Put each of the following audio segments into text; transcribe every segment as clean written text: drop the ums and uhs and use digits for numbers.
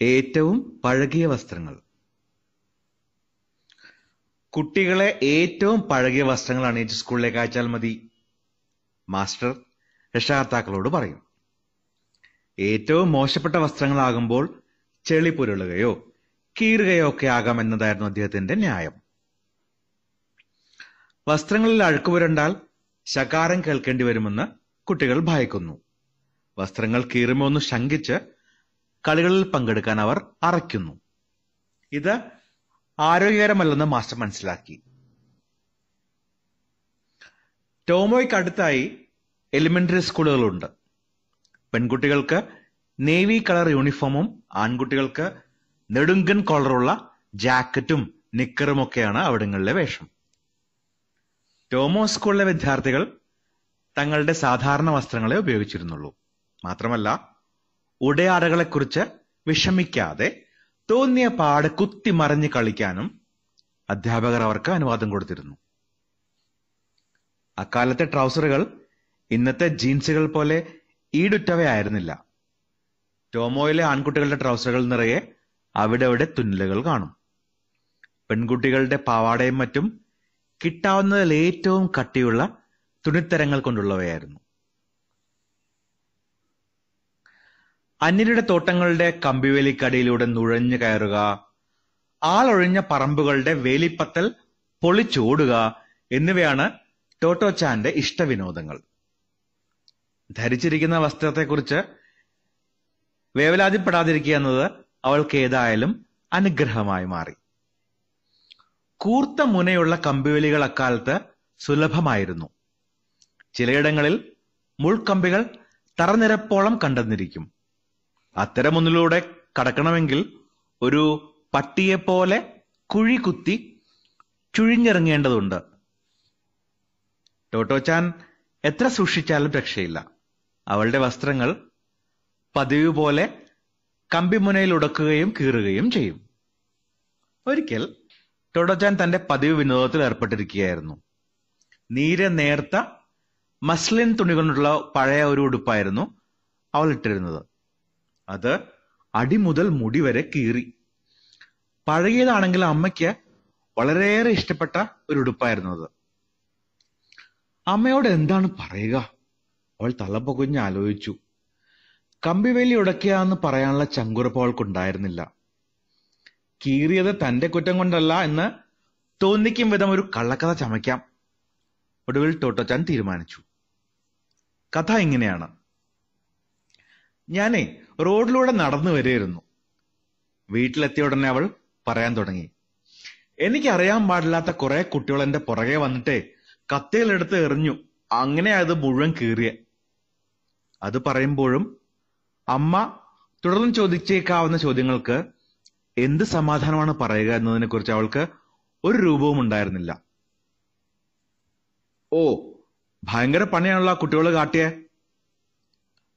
ഏറ്റവും പഴകിയ വസ്ത്രങ്ങൾ. കുട്ടികളെ ഏറ്റവും പഴകിയ വസ്ത്രങ്ങൾ അണിയിച്ച് സ്കൂളിലേക്ക് അയച്ചാൽ മതി. മാസ്റ്റർ രക്ഷകർത്താക്കളോട് പറയും. ഏറ്റവും മോശപ്പെട്ട വസ്ത്രങ്ങളാകുമ്പോൾ ചെളി പുരളുകയോ കീറുകയോ ഒക്കെ ആകാം എന്നതായിരുന്നു അദ്ദേഹത്തിന്റെ ന്യായം. വസ്ത്രങ്ങളിൽ അഴുക്ക് പുരണ്ടാൽ ശകാരം കേൾക്കേണ്ടി വരുമെന്ന് കുട്ടികൾ ഭയക്കുന്നു. വസ്ത്രങ്ങൾ കീറുമോ എന്ന് ശങ്കിച്ച് കളികളിൽ പങ്കെടുക്കാൻ അവർ അറയ്ക്കുന്നു. ഇത് ആരോഗ്യകരമല്ലെന്ന് മാസ്റ്റർ മനസ്സിലാക്കി. ടോമോയ്ക്ക് അടുത്തായി എലിമെന്ററി സ്കൂളുകളുണ്ട്. പെൺകുട്ടികൾക്ക് നേവി കളർ യൂണിഫോമും ആൺകുട്ടികൾക്ക് നെടുങ്കൻ കോളറുള്ള ജാക്കറ്റും നിക്കറുമൊക്കെയാണ് അവിടങ്ങളിലെ വേഷം. ടോമോ സ്കൂളിലെ വിദ്യാർത്ഥികൾ തങ്ങളുടെ സാധാരണ വസ്ത്രങ്ങളെ ഉപയോഗിച്ചിരുന്നുള്ളൂ. മാത്രമല്ല, ഉടയാടകളെക്കുറിച്ച് വിഷമിക്കാതെ തോന്നിയ പാട് കുത്തിമറിഞ്ഞ് കളിക്കാനും അധ്യാപകർ അവർക്ക് അനുവാദം കൊടുത്തിരുന്നു. അക്കാലത്തെ ട്രൗസറുകൾ ഇന്നത്തെ ജീൻസുകൾ പോലെ ഈടുറ്റവയായിരുന്നില്ല. ടോമോയിലെ ആൺകുട്ടികളുടെ ട്രൗസറുകൾ നിറയെ അവിടെ തുന്നലുകൾ കാണും. പെൺകുട്ടികളുടെ പാവാടയും മറ്റും കിട്ടാവുന്നതിൽ ഏറ്റവും കട്ടിയുള്ള തുണിത്തരങ്ങൾ കൊണ്ടുള്ളവയായിരുന്നു. അന്യരുടെ തോട്ടങ്ങളുടെ കമ്പിവേലിക്കടിയിലൂടെ നുഴഞ്ഞു കയറുക, ആളൊഴിഞ്ഞ പറമ്പുകളുടെ വേലിപ്പത്തൽ പൊളിച്ചോടുക എന്നിവയാണ് ടോട്ടോച്ചാന്റെ ഇഷ്ടവിനോദങ്ങൾ. ധരിച്ചിരിക്കുന്ന വസ്ത്രത്തെക്കുറിച്ച് വേവലാതിപ്പെടാതിരിക്കുക എന്നത് അവൾക്ക് ഏതായാലും അനുഗ്രഹമായി മാറി. കൂർത്ത മുനയുള്ള കമ്പിവേലികൾ അക്കാലത്ത് സുലഭമായിരുന്നു. ചിലയിടങ്ങളിൽ മുൾക്കമ്പികൾ തറനിരപ്പോളം കണ്ടെന്നിരിക്കും. അത്തരമൊന്നിലൂടെ കടക്കണമെങ്കിൽ ഒരു പട്ടിയെപ്പോലെ കുഴി കുത്തി ചുഴിഞ്ഞിറങ്ങേണ്ടതുണ്ട്. ടോട്ടോച്ചാൻ എത്ര സൂക്ഷിച്ചാലും രക്ഷയില്ല. അവളുടെ വസ്ത്രങ്ങൾ പതിവ് പോലെ കമ്പിമുനയിൽ ഉടക്കുകയും കീറുകയും ചെയ്യും. ഒരിക്കൽ ടോട്ടോച്ചാൻ തന്റെ പതിവ് വിനോദത്തിൽ ഏർപ്പെട്ടിരിക്കുകയായിരുന്നു. നീരെ നേർത്ത മസ്ലിൻ തുണി കൊണ്ടുള്ള പഴയ ഒരു ഉടുപ്പായിരുന്നു അവൾ ഇട്ടിരുന്നത്. അത് അടി മുതൽ മുടി വരെ കീറി. പഴകിയതാണെങ്കിൽ അമ്മയ്ക്ക് വളരെയേറെ ഇഷ്ടപ്പെട്ട ഒരു ഉടുപ്പായിരുന്നു അത്. അമ്മയോട് എന്താണ് പറയുക? അവൾ തലപൊകുഞ്ഞ് ആലോചിച്ചു. കമ്പിവേലി ഉടക്കിയാന്ന് പറയാനുള്ള ചങ്കുറപ്പ് അവൾക്കുണ്ടായിരുന്നില്ല. കീറിയത് തന്റെ കുറ്റം കൊണ്ടല്ല എന്ന് തോന്നിക്കും വിധം ഒരു കള്ളക്കഥ ചമയ്ക്കാം. ഒടുവിൽ ടോട്ടോച്ചാൻ തീരുമാനിച്ചു. കഥ ഇങ്ങനെയാണ്. ഞാനേ റോഡിലൂടെ നടന്നു വരികയായിരുന്നു. വീട്ടിലെത്തിയ ഉടനെ അവൾ പറയാൻ തുടങ്ങി. എനിക്കറിയാൻ പാടില്ലാത്ത കുറെ കുട്ടികൾ എന്റെ പുറകെ വന്നിട്ടേ കത്തികളെടുത്ത് എറിഞ്ഞു. അങ്ങനെ അത് മുഴുവൻ കീറിയ. അത് പറയുമ്പോഴും അമ്മ തുടർന്ന് ചോദിച്ചേക്കാവുന്ന ചോദ്യങ്ങൾക്ക് എന്ത് സമാധാനമാണ് പറയുക എന്നതിനെ കുറിച്ച് അവൾക്ക് ഒരു രൂപവും ഉണ്ടായിരുന്നില്ല. ഓ, ഭയങ്കര പണിയാണല്ലോ ആ കുട്ടികൾ കാട്ടിയേ.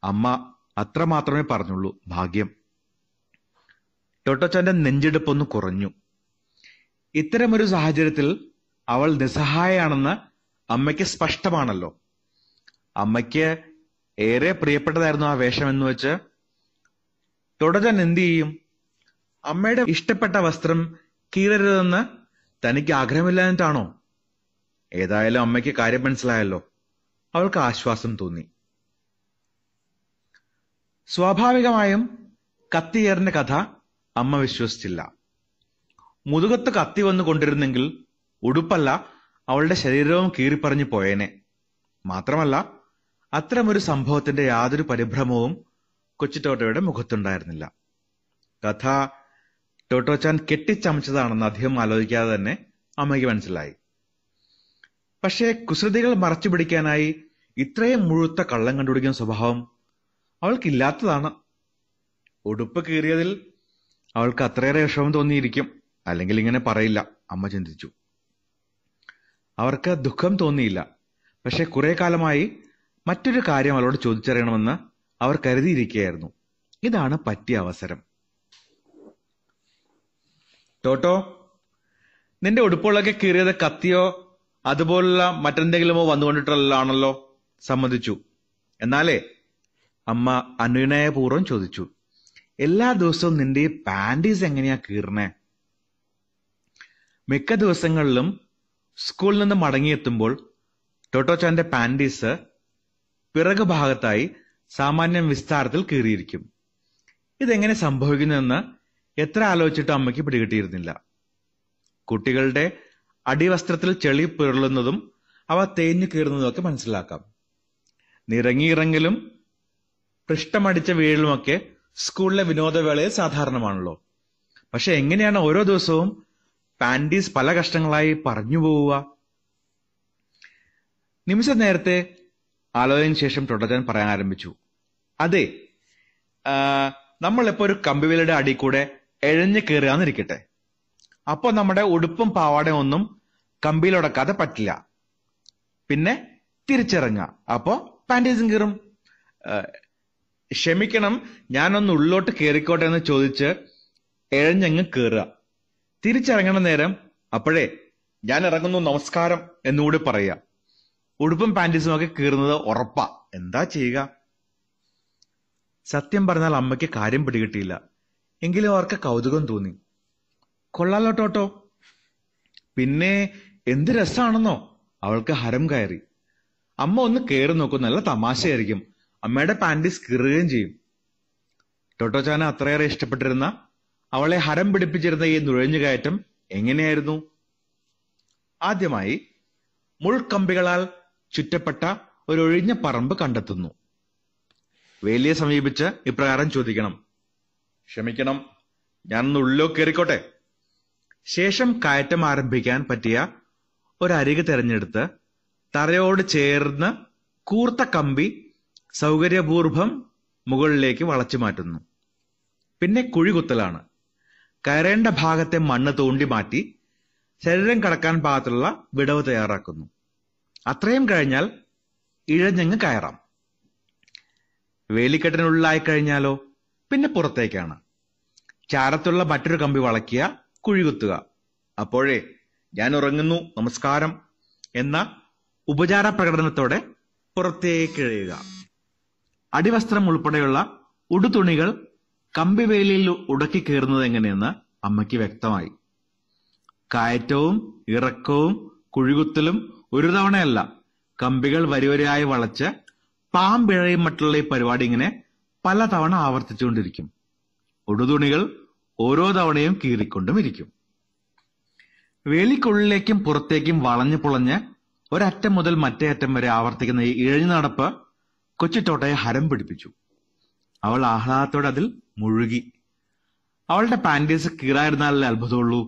അമ്മ അത്ര മാത്രമേ പറഞ്ഞുള്ളൂ. ഭാഗ്യം. ടോട്ടോച്ചാന്റെ നെഞ്ചെടുപ്പൊന്ന് കുറഞ്ഞു. ഇത്തരമൊരു സാഹചര്യത്തിൽ അവൾ നിസ്സഹായയാണെന്ന് അമ്മയ്ക്ക് സ്പഷ്ടമാണല്ലോ. അമ്മയ്ക്ക് ഏറെ പ്രിയപ്പെട്ടതായിരുന്നു ആ വേഷം എന്ന് വെച്ച് ടോട്ടോച്ചാൻ എന്തു ചെയ്യും? അമ്മയുടെ ഇഷ്ടപ്പെട്ട വസ്ത്രം കീറരുതെന്ന് തനിക്ക് ആഗ്രഹമില്ലാഞ്ഞിട്ടാണോ? ഏതായാലും അമ്മയ്ക്ക് കാര്യം മനസ്സിലായല്ലോ. അവൾക്ക് ആശ്വാസം തോന്നി. സ്വാഭാവികമായും കത്തിയേറിന്റെ കഥ അമ്മ വിശ്വസിച്ചില്ല. മുതുകത്ത് കത്തി വന്നു കൊണ്ടിരുന്നെങ്കിൽ ഉടുപ്പല്ല അവളുടെ ശരീരവും കീറിപ്പറഞ്ഞു പോയേനെ. മാത്രമല്ല, അത്തരമൊരു സംഭവത്തിന്റെ യാതൊരു പരിഭ്രമവും കൊച്ചു ടോട്ടോയുടെ മുഖത്തുണ്ടായിരുന്നില്ല. കഥ ടോട്ടോച്ചാൻ കെട്ടിച്ചമച്ചതാണെന്ന് അധികം ആലോചിക്കാതെ തന്നെ അമ്മയ്ക്ക് മനസ്സിലായി. പക്ഷേ കുസൃതികൾ മറച്ചു പിടിക്കാനായി ഇത്രയും മുഴുത്ത കള്ളം കണ്ടുപിടിക്കുന്ന സ്വഭാവം അവൾക്കില്ലാത്തതാണ്. ഉടുപ്പ് കീറിയതിൽ അവൾക്ക് അത്രയേറെ വിഷമം തോന്നിയിരിക്കും. അല്ലെങ്കിൽ ഇങ്ങനെ പറയില്ല, അമ്മ ചിന്തിച്ചു. അവർക്ക് ദുഃഖം തോന്നിയില്ല. പക്ഷെ കുറെ കാലമായി മറ്റൊരു കാര്യം അവളോട് ചോദിച്ചറിയണമെന്ന് അവർ കരുതിയിരിക്കുകയായിരുന്നു. ഇതാണ് പറ്റിയ അവസരം. ടോട്ടോ, നിന്റെ ഉടുപ്പുകളൊക്കെ കീറിയത് കത്തിയോ അതുപോലുള്ള മറ്റെന്തെങ്കിലുമോ വന്നുകൊണ്ടിട്ടുള്ളതാണല്ലോ. സമ്മതിച്ചു. എന്നാലേ, അമ്മ അനുനയപൂർവ്വം ചോദിച്ചു, എല്ലാ ദിവസവും നിന്റെ ഈ പാൻറ്റീസ് എങ്ങനെയാ കീറണേ? മിക്ക ദിവസങ്ങളിലും സ്കൂളിൽ നിന്ന് മടങ്ങിയെത്തുമ്പോൾ ടോട്ടോച്ചാന്റെ പാൻറ്റീസ് പിറകു ഭാഗത്തായി സാമാന്യം വിസ്താരത്തിൽ കീറിയിരിക്കും. ഇതെങ്ങനെ സംഭവിക്കുന്നുവെന്ന് എത്ര ആലോചിച്ചിട്ടും അമ്മയ്ക്ക് പിടികിട്ടിയിരുന്നില്ല. കുട്ടികളുടെ അടിവസ്ത്രത്തിൽ ചെളി പിറളുന്നതും അവ തേഞ്ഞു കീറുന്നതുമൊക്കെ മനസ്സിലാക്കാം. നിറങ്ങിയിറങ്ങലും പൃഷ്ഠമടിച്ച വീഴലുമൊക്കെ സ്കൂളിലെ വിനോദവേളയിൽ സാധാരണമാണല്ലോ. പക്ഷെ എങ്ങനെയാണ് ഓരോ ദിവസവും പാൻറ്റീസ് പല കഷ്ണങ്ങളായി പറഞ്ഞു പോവുക? നിമിഷ നേരത്തെ ആലോചനയ്ക്ക് ശേഷം ടോട്ടോച്ചാൻ പറയാൻ ആരംഭിച്ചു. അതെ, നമ്മളിപ്പോ ഒരു കമ്പിവേലിയുടെ അടി കൂടെ എഴഞ്ഞു കയറുകയെന്നിരിക്കട്ടെ. അപ്പൊ നമ്മുടെ ഉടുപ്പും പാവാടയും ഒന്നും കമ്പിയിലുടക്കാതെ പറ്റില്ല. പിന്നെ തിരിച്ചിറങ്ങുക, അപ്പോ പാൻറ്റീസും കീറും. ക്ഷമിക്കണം, ഞാനൊന്ന് ഉള്ളോട്ട് കയറിക്കോട്ടെ എന്ന് ചോദിച്ച് എഴഞ്ഞങ്ങ് കയറുക. തിരിച്ചിറങ്ങണ നേരം അപ്പോഴേ ഞാൻ ഇറങ്ങുന്നു, നമസ്കാരം എന്നുകൂടി പറയുക. ഉടുപ്പും പാൻറ്റീസും ഒക്കെ കീറുന്നത് ഉറപ്പാ. എന്താ ചെയ്യുക? സത്യം പറഞ്ഞാൽ അമ്മയ്ക്ക് കാര്യം പിടികിട്ടിയില്ല. എങ്കിലും അവർക്ക് കൗതുകം തോന്നി. കൊള്ളാലോ ടോട്ടോ, പിന്നെ എന്ത് രസാണെന്നോ. അവൾക്ക് ഹരം കയറി. അമ്മ ഒന്ന് കയറി നോക്കും, നല്ല തമാശയായിരിക്കും. അമ്മയുടെ പാൻറ്റീസ് കീറുകയും ചെയ്യും. ടോട്ടോച്ചാനെ അത്രയേറെ ഇഷ്ടപ്പെട്ടിരുന്ന, അവളെ ഹരം പിടിപ്പിച്ചിരുന്ന ഈ നുഴഞ്ഞുകയറ്റം എങ്ങനെയായിരുന്നു? ആദ്യമായി മുൾക്കമ്പികളാൽ ചുറ്റപ്പെട്ട ഒരു ഒഴിഞ്ഞ പറമ്പ് കണ്ടെത്തുന്നു. വേലിയെ സമീപിച്ച് ഇപ്രകാരം ചോദിക്കണം, ക്ഷമിക്കണം, ഞാനൊന്ന് ഉള്ളിലോ കയറിക്കോട്ടെ. ശേഷം കയറ്റം ആരംഭിക്കാൻ പറ്റിയ ഒരരിക് തെരഞ്ഞെടുത്ത് തറയോട് ചേർന്ന് കൂർത്ത കമ്പി സൗകര്യപൂർവം മുകളിലേക്ക് വളച്ചു മാറ്റുന്നു. പിന്നെ കുഴികുത്തലാണ്. കയറേണ്ട ഭാഗത്തെ മണ്ണ് തോണ്ടി മാറ്റി ശരീരം കടക്കാൻ പാകത്തിലുള്ള വിടവ് തയ്യാറാക്കുന്നു. അത്രയും കഴിഞ്ഞാൽ ഇഴഞ്ഞങ്ങ് കയറാം. വേലിക്കെട്ടിനുള്ളിലായി കഴിഞ്ഞാലോ പിന്നെ പുറത്തേക്കാണ്. ചാരത്തുള്ള മറ്റൊരു കമ്പി വളയ്ക്കുക, കുഴികുത്തുക. അപ്പോഴേ ഞാൻ ഉറങ്ങുന്നു, നമസ്കാരം എന്ന ഉപചാര പ്രകടനത്തോടെ പുറത്തേക്കിഴയുക. അടിവസ്ത്രം ഉൾപ്പെടെയുള്ള ഉടുതുണികൾ കമ്പിവേലിയിൽ ഉടക്കി കയറുന്നത് എങ്ങനെയെന്ന് അമ്മയ്ക്ക് വ്യക്തമായി. കയറ്റവും ഇറക്കവും കുഴികുത്തലും ഒരു തവണയല്ല, കമ്പികൾ വരിവരിയായി വളച്ച് പാമ്പിഴയും മറ്റുള്ള ഈ പരിപാടി ഇങ്ങനെ പല തവണ ആവർത്തിച്ചുകൊണ്ടിരിക്കും. ഉടുതുണികൾ ഓരോ തവണയും കീറിക്കൊണ്ടും ഇരിക്കും. വേലിക്കുള്ളിലേക്കും പുറത്തേക്കും വളഞ്ഞു പുളഞ്ഞ് ഒരറ്റം മുതൽ മറ്റേ അറ്റം വരെ ആവർത്തിക്കുന്ന ഈ ഇഴഞ്ഞു നടപ്പ് കൊച്ചുടോട്ടയെ ഹരം പിടിപ്പിച്ചു. അവൾ ആഹ്ലാദത്തോടെ അതിൽ മുഴുകി. അവളുടെ പാൻറ്റീസ് കീറായിരുന്നാലേ അത്ഭുതമുള്ളൂ.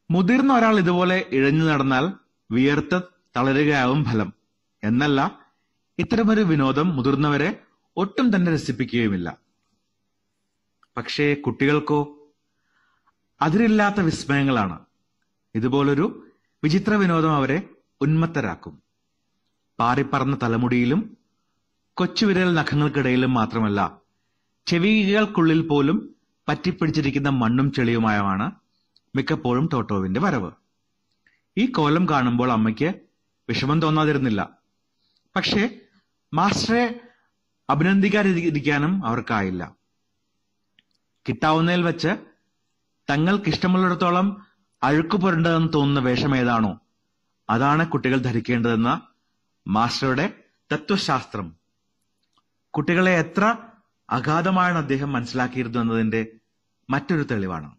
മുതിർന്ന ഒരാൾ ഇതുപോലെ ഇഴഞ്ഞു നടന്നാൽ വിയർത്ത് തളരുകയാവും ഫലം. എന്നല്ല, ഇത്തരമൊരു വിനോദം മുതിർന്നവരെ ഒട്ടും തന്നെ രസിപ്പിക്കുകയുമില്ല. പക്ഷേ കുട്ടികൾക്കോ അതിരില്ലാത്ത വിസ്മയങ്ങളാണ്. ഇതുപോലൊരു വിചിത്ര വിനോദം അവരെ ഉന്മത്തരാക്കും. പാറിപ്പറന്ന തലമുടിയിലും കൊച്ചുവിരൽ നഖങ്ങൾക്കിടയിലും മാത്രമല്ല, ചെവികൾക്കുള്ളിൽ പോലും പറ്റിപ്പിടിച്ചിരിക്കുന്ന മണ്ണും ചെളിയുമായാണ് മിക്കപ്പോഴും ടോട്ടോവിന്റെ വരവ്. ഈ കോലം കാണുമ്പോൾ അമ്മയ്ക്ക് വിഷമം തോന്നാതിരുന്നില്ല. പക്ഷേ മാസ്റ്ററെ അഭിനന്ദിക്കാതിരിക്കാനും അവർക്കായില്ല. കിട്ടാവുന്നതിൽ വെച്ച് തങ്ങൾക്കിഷ്ടമുള്ളിടത്തോളം അഴുക്കു പുരണ്ടതെന്ന് തോന്നുന്ന വേഷം ഏതാണോ അതാണ് കുട്ടികൾ ധരിക്കേണ്ടതെന്ന മാസ്റ്ററുടെ തത്വശാസ്ത്രം കുട്ടികളെ എത്ര അഗാധമായാണ് അദ്ദേഹം മനസ്സിലാക്കിയിരുന്നു എന്നതിന്റെ മറ്റൊരു തെളിവാണ്.